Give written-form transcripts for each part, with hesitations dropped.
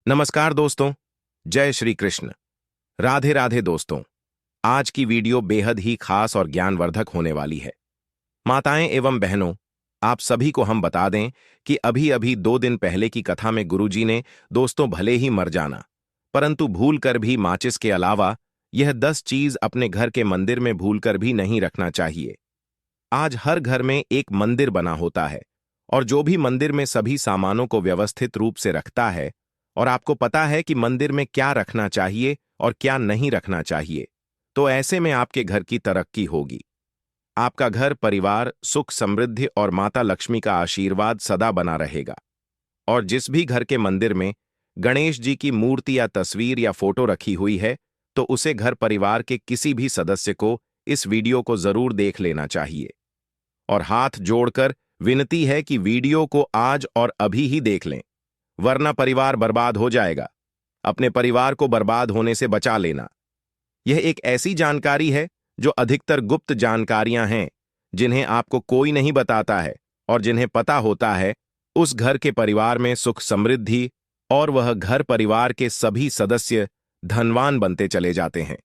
नमस्कार दोस्तों, जय श्री कृष्ण। राधे राधे दोस्तों। आज की वीडियो बेहद ही खास और ज्ञानवर्धक होने वाली है। माताएं एवं बहनों, आप सभी को हम बता दें कि अभी अभी 2 दिन पहले की कथा में गुरुजी ने दोस्तों भले ही मर जाना, परंतु भूल कर भी माचिस के अलावा यह 10 चीज अपने घर के मंदिर में भूल कर भी नहीं रखना चाहिए। आज हर घर में एक मंदिर बना होता है और जो भी मंदिर में सभी सामानों को व्यवस्थित रूप से रखता है और आपको पता है कि मंदिर में क्या रखना चाहिए और क्या नहीं रखना चाहिए, तो ऐसे में आपके घर की तरक्की होगी। आपका घर परिवार सुख समृद्धि और माता लक्ष्मी का आशीर्वाद सदा बना रहेगा। और जिस भी घर के मंदिर में गणेश जी की मूर्ति या तस्वीर या फोटो रखी हुई है, तो उसे घर परिवार के किसी भी सदस्य को इस वीडियो को जरूर देख लेना चाहिए। और हाथ जोड़कर विनती है कि वीडियो को आज और अभी ही देख लें, वरना परिवार बर्बाद हो जाएगा। अपने परिवार को बर्बाद होने से बचा लेना। यह एक ऐसी जानकारी है जो अधिकतर गुप्त जानकारियां हैं, जिन्हें आपको कोई नहीं बताता है, और जिन्हें पता होता है उस घर के परिवार में सुख समृद्धि और वह घर परिवार के सभी सदस्य धनवान बनते चले जाते हैं।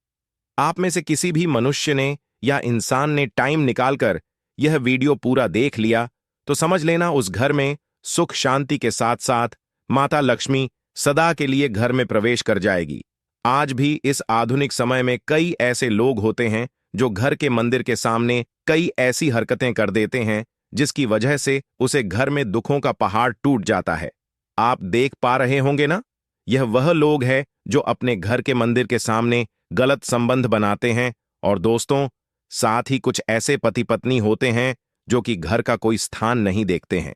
आप में से किसी भी मनुष्य ने या इंसान ने टाइम निकालकर यह वीडियो पूरा देख लिया तो समझ लेना उस घर में सुख शांति के साथ साथ माता लक्ष्मी सदा के लिए घर में प्रवेश कर जाएगी। आज भी इस आधुनिक समय में कई ऐसे लोग होते हैं जो घर के मंदिर के सामने कई ऐसी हरकतें कर देते हैं जिसकी वजह से उसे घर में दुखों का पहाड़ टूट जाता है। आप देख पा रहे होंगे ना, यह वह लोग हैं जो अपने घर के मंदिर के सामने गलत संबंध बनाते हैं। और दोस्तों, साथ ही कुछ ऐसे पति पत्नी होते हैं जो कि घर का कोई स्थान नहीं देखते हैं।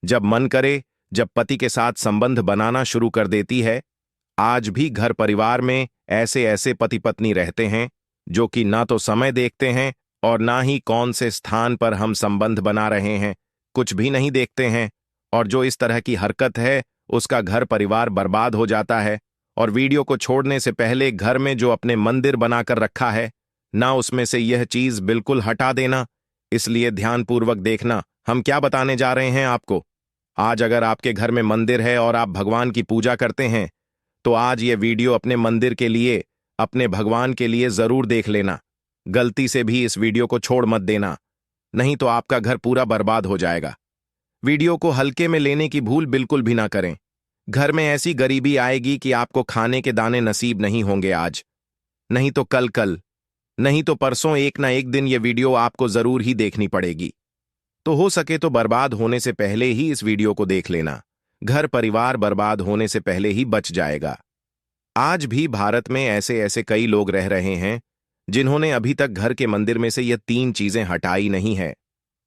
जब मन करे जब पति के साथ संबंध बनाना शुरू कर देती है। आज भी घर परिवार में ऐसे ऐसे पति पत्नी रहते हैं जो कि ना तो समय देखते हैं और ना ही कौन से स्थान पर हम संबंध बना रहे हैं, कुछ भी नहीं देखते हैं। और जो इस तरह की हरकत है उसका घर परिवार बर्बाद हो जाता है। और वीडियो को छोड़ने से पहले घर में जो अपने मंदिर बनाकर रखा है ना, उसमें से यह चीज बिल्कुल हटा देना। इसलिए ध्यानपूर्वक देखना हम क्या बताने जा रहे हैं आपको। आज अगर आपके घर में मंदिर है और आप भगवान की पूजा करते हैं, तो आज ये वीडियो अपने मंदिर के लिए, अपने भगवान के लिए जरूर देख लेना। गलती से भी इस वीडियो को छोड़ मत देना, नहीं तो आपका घर पूरा बर्बाद हो जाएगा। वीडियो को हल्के में लेने की भूल बिल्कुल भी ना करें। घर में ऐसी गरीबी आएगी कि आपको खाने के दाने नसीब नहीं होंगे आज, नहीं तो कल नहीं तो परसों, एक ना एक दिन ये वीडियो आपको जरूर ही देखनी पड़ेगी। तो हो सके तो बर्बाद होने से पहले ही इस वीडियो को देख लेना। घर परिवार बर्बाद होने से पहले ही बच जाएगा। आज भी भारत में ऐसे ऐसे कई लोग रह रहे हैं जिन्होंने अभी तक घर के मंदिर में से ये 3 चीजें हटाई नहीं है।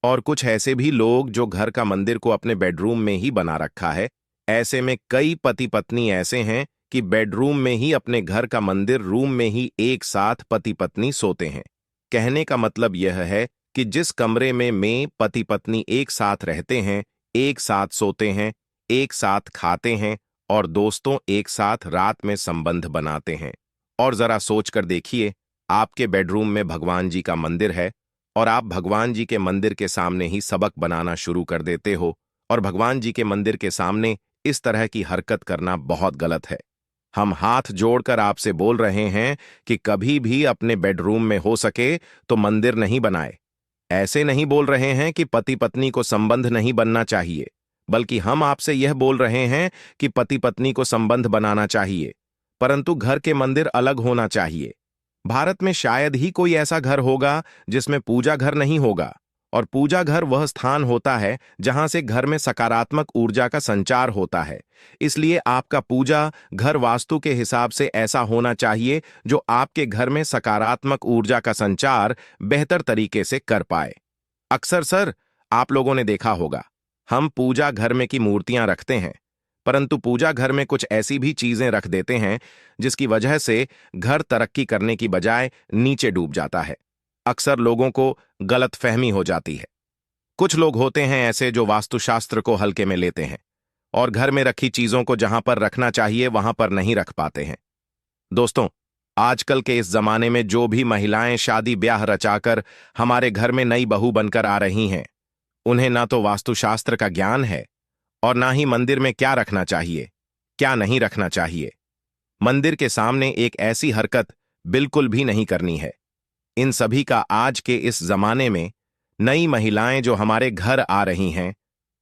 और कुछ ऐसे भी लोग जो घर का मंदिर को अपने बेडरूम में ही बना रखा है। ऐसे में कई पति पत्नी ऐसे हैं कि बेडरूम में ही अपने घर का मंदिर, रूम में ही एक साथ पति पत्नी सोते हैं। कहने का मतलब यह है कि जिस कमरे में पति पत्नी एक साथ रहते हैं, एक साथ सोते हैं, एक साथ खाते हैं और दोस्तों एक साथ रात में संबंध बनाते हैं। और जरा सोचकर देखिए, आपके बेडरूम में भगवान जी का मंदिर है और आप भगवान जी के मंदिर के सामने ही सबक बनाना शुरू कर देते हो। और भगवान जी के मंदिर के सामने इस तरह की हरकत करना बहुत गलत है। हम हाथ जोड़कर आपसे बोल रहे हैं कि कभी भी अपने बेडरूम में हो सके तो मंदिर नहीं बनाए। ऐसे नहीं बोल रहे हैं कि पति पत्नी को संबंध नहीं बनना चाहिए, बल्कि हम आपसे यह बोल रहे हैं कि पति पत्नी को संबंध बनाना चाहिए, परंतु घर के मंदिर अलग होना चाहिए। भारत में शायद ही कोई ऐसा घर होगा जिसमें पूजा घर नहीं होगा। और पूजा घर वह स्थान होता है जहां से घर में सकारात्मक ऊर्जा का संचार होता है। इसलिए आपका पूजा घर वास्तु के हिसाब से ऐसा होना चाहिए जो आपके घर में सकारात्मक ऊर्जा का संचार बेहतर तरीके से कर पाए। अक्सर सर, आप लोगों ने देखा होगा, हम पूजा घर में की मूर्तियां रखते हैं, परंतु पूजा घर में कुछ ऐसी भी चीजें रख देते हैं जिसकी वजह से घर तरक्की करने की बजाय नीचे डूब जाता है। अक्सर लोगों को गलतफहमी हो जाती है। कुछ लोग होते हैं ऐसे जो वास्तुशास्त्र को हल्के में लेते हैं और घर में रखी चीजों को जहां पर रखना चाहिए वहां पर नहीं रख पाते हैं। दोस्तों, आजकल के इस जमाने में जो भी महिलाएं शादी ब्याह रचाकर हमारे घर में नई बहू बनकर आ रही हैं, उन्हें ना तो वास्तुशास्त्र का ज्ञान है और ना ही मंदिर में क्या रखना चाहिए क्या नहीं रखना चाहिए। मंदिर के सामने एक ऐसी हरकत बिल्कुल भी नहीं करनी है। इन सभी का आज के इस जमाने में नई महिलाएं जो हमारे घर आ रही हैं,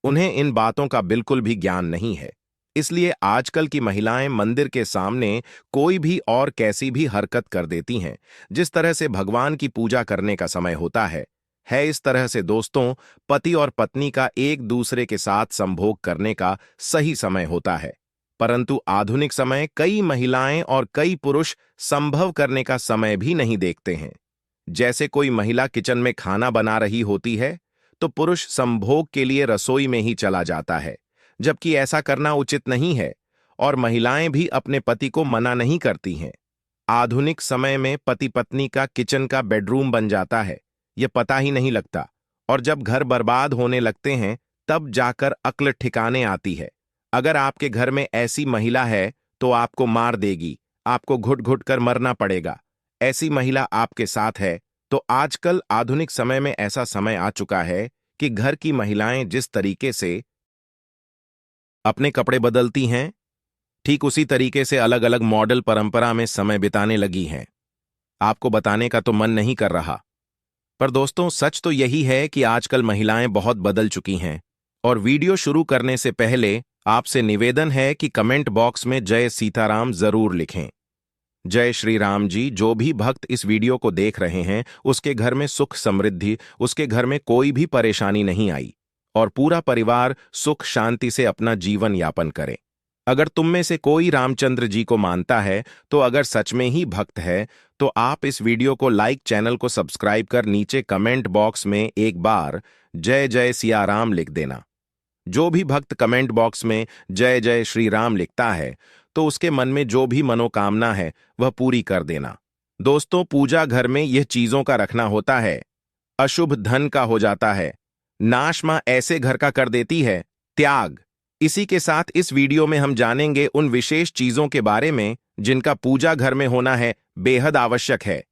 उन्हें इन बातों का बिल्कुल भी ज्ञान नहीं है। इसलिए आजकल की महिलाएं मंदिर के सामने कोई भी और कैसी भी हरकत कर देती हैं। जिस तरह से भगवान की पूजा करने का समय होता है इस तरह से दोस्तों पति और पत्नी का एक दूसरे के साथ संभोग करने का सही समय होता है। परंतु आधुनिक समय कई महिलाएं और कई पुरुष संभव करने का समय भी नहीं देखते हैं। जैसे कोई महिला किचन में खाना बना रही होती है तो पुरुष संभोग के लिए रसोई में ही चला जाता है, जबकि ऐसा करना उचित नहीं है और महिलाएं भी अपने पति को मना नहीं करती हैं। आधुनिक समय में पति पत्नी का किचन का बेडरूम बन जाता है, यह पता ही नहीं लगता, और जब घर बर्बाद होने लगते हैं तब जाकर अक्ल ठिकाने आती है। अगर आपके घर में ऐसी महिला है तो आपको मार देगी, आपको घुट घुट कर मरना पड़ेगा। ऐसी महिला आपके साथ है तो आजकल आधुनिक समय में ऐसा समय आ चुका है कि घर की महिलाएं जिस तरीके से अपने कपड़े बदलती हैं, ठीक उसी तरीके से अलग अलग मॉडल परंपरा में समय बिताने लगी हैं। आपको बताने का तो मन नहीं कर रहा, पर दोस्तों सच तो यही है कि आजकल महिलाएं बहुत बदल चुकी हैं। और वीडियो शुरू करने से पहले आपसे निवेदन है कि कमेंट बॉक्स में जय सीताराम जरूर लिखें। जय श्री राम जी। जो भी भक्त इस वीडियो को देख रहे हैं उसके घर में सुख समृद्धि, उसके घर में कोई भी परेशानी नहीं आई और पूरा परिवार सुख शांति से अपना जीवन यापन करे। अगर तुम में से कोई रामचंद्र जी को मानता है तो अगर सच में ही भक्त है तो आप इस वीडियो को लाइक, चैनल को सब्सक्राइब कर नीचे कमेंट बॉक्स में एक बार जय जय सिया राम लिख देना। जो भी भक्त कमेंट बॉक्स में जय जय श्री राम लिखता है तो उसके मन में जो भी मनोकामना है वह पूरी कर देना। दोस्तों पूजा घर में यह चीजों का रखना होता है, अशुभ धन का हो जाता है, नाश मां ऐसे घर का कर देती है, त्याग। इसी के साथ इस वीडियो में हम जानेंगे उन विशेष चीजों के बारे में जिनका पूजा घर में होना है बेहद आवश्यक है।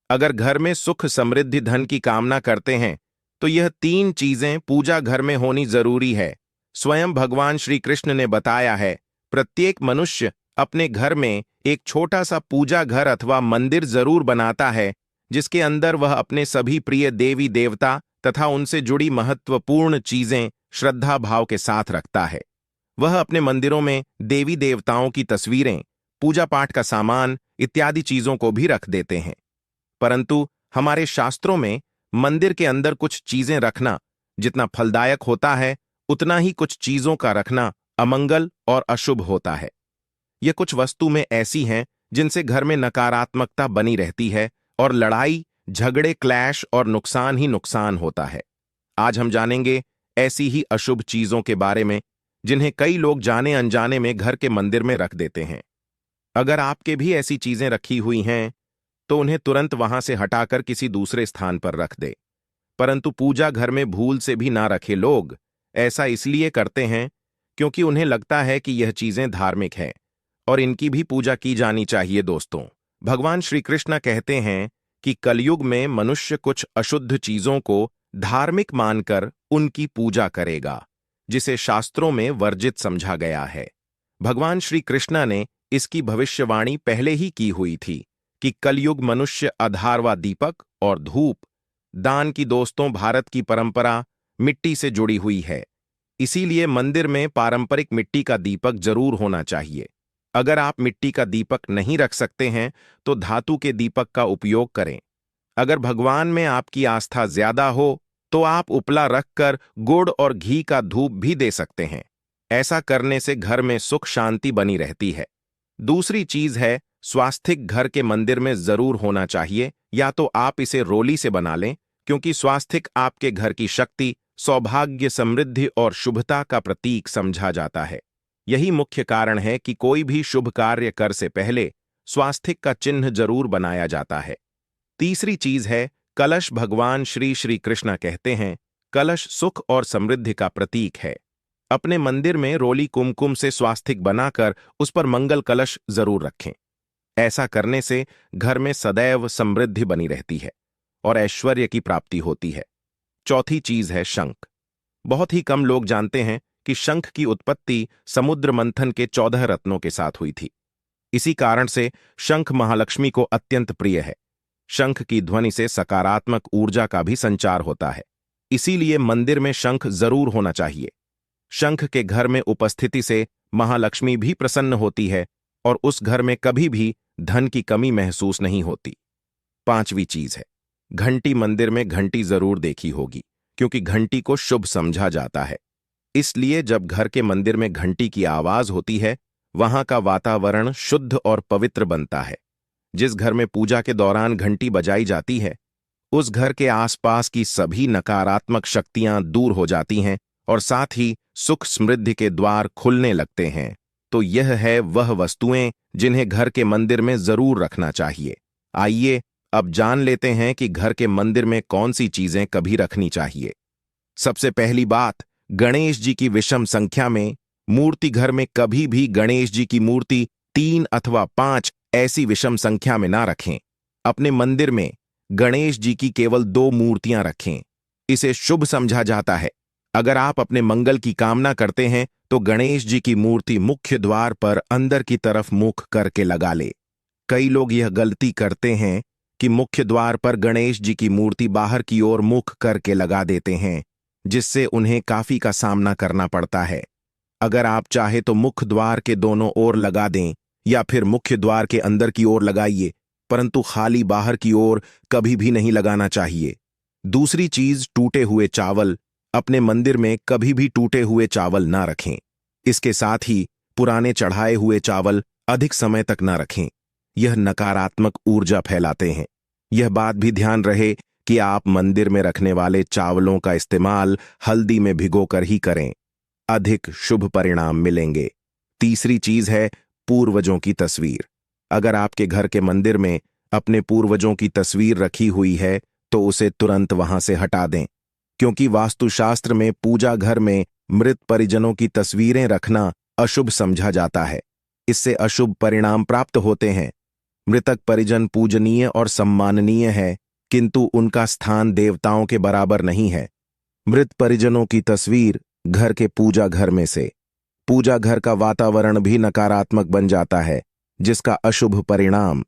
अगर घर में सुख समृद्धि धन की कामना करते हैं तो यह 3 चीजें पूजा घर में होनी जरूरी है। स्वयं भगवान श्री कृष्ण ने बताया है, प्रत्येक मनुष्य अपने घर में एक छोटा सा पूजा घर अथवा मंदिर जरूर बनाता है, जिसके अंदर वह अपने सभी प्रिय देवी देवता तथा उनसे जुड़ी महत्वपूर्ण चीजें श्रद्धा भाव के साथ रखता है। वह अपने मंदिरों में देवी देवताओं की तस्वीरें, पूजा पाठ का सामान इत्यादि चीजों को भी रख देते हैं। परंतु हमारे शास्त्रों में मंदिर के अंदर कुछ चीजें रखना जितना फलदायक होता है उतना ही कुछ चीजों का रखना अमंगल और अशुभ होता है। ये कुछ वस्तु में ऐसी हैं जिनसे घर में नकारात्मकता बनी रहती है और लड़ाई झगड़े क्लैश और नुकसान ही नुकसान होता है। आज हम जानेंगे ऐसी ही अशुभ चीजों के बारे में जिन्हें कई लोग जाने अनजाने में घर के मंदिर में रख देते हैं। अगर आपके भी ऐसी चीजें रखी हुई हैं तो उन्हें तुरंत वहां से हटाकर किसी दूसरे स्थान पर रख दे। परंतु पूजा घर में भूल से भी ना रखे लोग ऐसा इसलिए करते हैं क्योंकि उन्हें लगता है कि यह चीजें धार्मिक हैं और इनकी भी पूजा की जानी चाहिए। दोस्तों भगवान श्री कृष्ण कहते हैं कि कलयुग में मनुष्य कुछ अशुद्ध चीजों को धार्मिक मानकर उनकी पूजा करेगा, जिसे शास्त्रों में वर्जित समझा गया है। भगवान श्री कृष्ण ने इसकी भविष्यवाणी पहले ही की हुई थी कि कलयुग मनुष्य अधारवा दीपक और धूप दान की दोस्तों भारत की परंपरा मिट्टी से जुड़ी हुई है। इसीलिए मंदिर में पारंपरिक मिट्टी का दीपक जरूर होना चाहिए। अगर आप मिट्टी का दीपक नहीं रख सकते हैं तो धातु के दीपक का उपयोग करें। अगर भगवान में आपकी आस्था ज्यादा हो तो आप उपला रखकर गुड़ और घी का धूप भी दे सकते हैं। ऐसा करने से घर में सुख शांति बनी रहती है। दूसरी चीज है स्वास्तिक घर के मंदिर में जरूर होना चाहिए, या तो आप इसे रोली से बना लें क्योंकि स्वास्तिक आपके घर की शक्ति, सौभाग्य, समृद्धि और शुभता का प्रतीक समझा जाता है। यही मुख्य कारण है कि कोई भी शुभ कार्य कर से पहले स्वास्तिक का चिन्ह जरूर बनाया जाता है। तीसरी चीज है कलश। भगवान श्री श्री कृष्ण कहते हैं कलश सुख और समृद्धि का प्रतीक है। अपने मंदिर में रोली कुमकुम से स्वास्तिक बनाकर उस पर मंगल कलश जरूर रखें। ऐसा करने से घर में सदैव समृद्धि बनी रहती है और ऐश्वर्य की प्राप्ति होती है। चौथी चीज है शंख। बहुत ही कम लोग जानते हैं कि शंख की उत्पत्ति समुद्र मंथन के 14 रत्नों के साथ हुई थी। इसी कारण से शंख महालक्ष्मी को अत्यंत प्रिय है। शंख की ध्वनि से सकारात्मक ऊर्जा का भी संचार होता है, इसीलिए मंदिर में शंख जरूर होना चाहिए। शंख के घर में उपस्थिति से महालक्ष्मी भी प्रसन्न होती है और उस घर में कभी भी धन की कमी महसूस नहीं होती। 5वीं चीज है, घंटी। मंदिर में घंटी जरूर देखी होगी, क्योंकि घंटी को शुभ समझा जाता है। इसलिए जब घर के मंदिर में घंटी की आवाज होती है, वहां का वातावरण शुद्ध और पवित्र बनता है। जिस घर में पूजा के दौरान घंटी बजाई जाती है, उस घर के आसपास की सभी नकारात्मक शक्तियां दूर हो जाती हैं और साथ ही सुख समृद्धि के द्वार खुलने लगते हैं। तो यह है वह वस्तुएं जिन्हें घर के मंदिर में जरूर रखना चाहिए। आइए अब जान लेते हैं कि घर के मंदिर में कौन सी चीजें कभी रखनी चाहिए। सबसे पहली बात, गणेश जी की विषम संख्या में मूर्ति। घर में कभी भी गणेश जी की मूर्ति 3 अथवा 5 ऐसी विषम संख्या में ना रखें। अपने मंदिर में गणेश जी की केवल 2 मूर्तियां रखें। इसे शुभ समझा जाता है। अगर आप अपने मंगल की कामना करते हैं तो गणेश जी की मूर्ति मुख्य द्वार पर अंदर की तरफ मुख करके लगा ले। कई लोग यह गलती करते हैं कि मुख्य द्वार पर गणेश जी की मूर्ति बाहर की ओर मुख करके लगा देते हैं, जिससे उन्हें काफी का सामना करना पड़ता है। अगर आप चाहे तो मुख्य द्वार के दोनों ओर लगा दें या फिर मुख्य द्वार के अंदर की ओर लगाइए, परंतु खाली बाहर की ओर कभी भी नहीं लगाना चाहिए। दूसरी चीज, टूटे हुए चावल। अपने मंदिर में कभी भी टूटे हुए चावल ना रखें। इसके साथ ही पुराने चढ़ाए हुए चावल अधिक समय तक ना रखें। यह नकारात्मक ऊर्जा फैलाते हैं। यह बात भी ध्यान रहे कि आप मंदिर में रखने वाले चावलों का इस्तेमाल हल्दी में भिगोकर ही करें। अधिक शुभ परिणाम मिलेंगे। तीसरी चीज है पूर्वजों की तस्वीर। अगर आपके घर के मंदिर में अपने पूर्वजों की तस्वीर रखी हुई है तो उसे तुरंत वहां से हटा दें, क्योंकि वास्तुशास्त्र में पूजा घर में मृत परिजनों की तस्वीरें रखना अशुभ समझा जाता है। इससे अशुभ परिणाम प्राप्त होते हैं। मृतक परिजन पूजनीय और सम्माननीय है, किंतु उनका स्थान देवताओं के बराबर नहीं है। मृत परिजनों की तस्वीर घर के पूजा घर में से पूजा घर का वातावरण भी नकारात्मक बन जाता है, जिसका अशुभ परिणाम